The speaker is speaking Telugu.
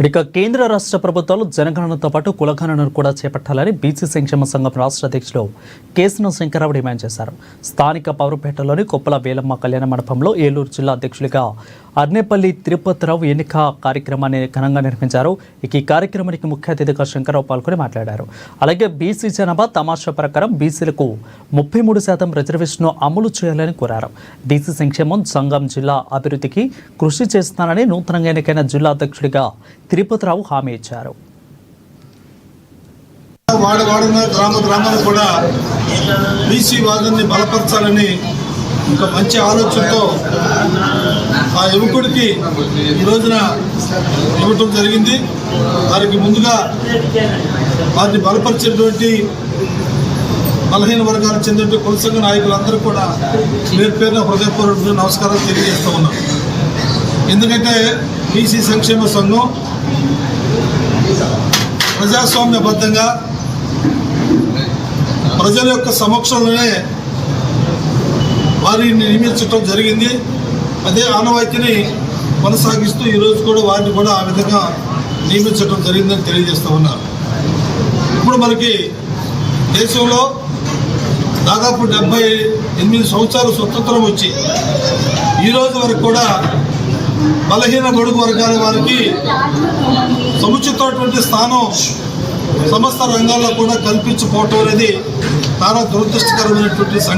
ఇక కేంద్ర రాష్ట్ర ప్రభుత్వాలు జనగణనతో పాటు కులగణనను కూడా చేపట్టాలని బీసీ సంక్షేమ సంఘం రాష్ట్ర అధ్యక్షులు కేసన శంకరరావు డిమాండ్ చేశారు. స్థానిక పౌరపేటలోని కొప్పల వేలమ్మ కళ్యాణ మండపంలో ఏలూరు జిల్లా అధ్యక్షులుగా అర్నేపల్లి తిరుపతిరావు ఎన్నిక కార్యక్రమాన్ని ఘనంగా నిర్వహించారు. ఈ కార్యక్రమానికి ముఖ్య అతిథిగా శంకరరావు పాల్గొని మాట్లాడారు. అలాగే బీసీ జనాభా తమాషా ప్రకారం బీసీలకు 33% రిజర్వేషన్ అమలు చేయాలని కోరారు. బీసీ సంక్షేమం సంఘం జిల్లా అభివృద్ధికి కృషి చేస్తానని నూతనంగా ఎన్నికైన జిల్లా అధ్యక్షుడిగా తిరుపతిరావు హామీ ఇచ్చారు. గ్రామాలు కూడా బీసీ వాదాన్ని బలపరచాలని ఒక మంచి ఆలోచనతో ఆ యువకుడికి ఈ రోజున ఇవ్వటం జరిగింది. వారికి ముందుగా వారిని బలపరిచేటువంటి బలహీన వర్గాలకు చెందిన కుల సంఘ నాయకులందరూ కూడా పేరు పేరున హృదయపూర్వక నమస్కారాలు తెలియజేస్తూ ఉన్నాం. ఎందుకంటే బీసీ సంక్షేమ సంఘం ప్రజాస్వామ్యబద్ధంగా ప్రజల యొక్క సమక్షంలోనే వారిని నియమించడం జరిగింది. అదే ఆనవాయితీని కొనసాగిస్తూ ఈరోజు కూడా వారిని కూడా ఆ విధంగా నియమించడం జరిగిందని తెలియజేస్తూ ఉన్నారు. ఇప్పుడు మనకి దేశంలో దాదాపు 78 సంవత్సరాలు స్వతంత్రం వచ్చి ఈరోజు వరకు కూడా బలహీన బడుగు వర్గాల వారికి సముచితమైనటువంటి స్థానం సమస్త రంగాల్లో కూడా కల్పించకపోవటం అనేది చాలా దురదృష్టకరమైనటువంటి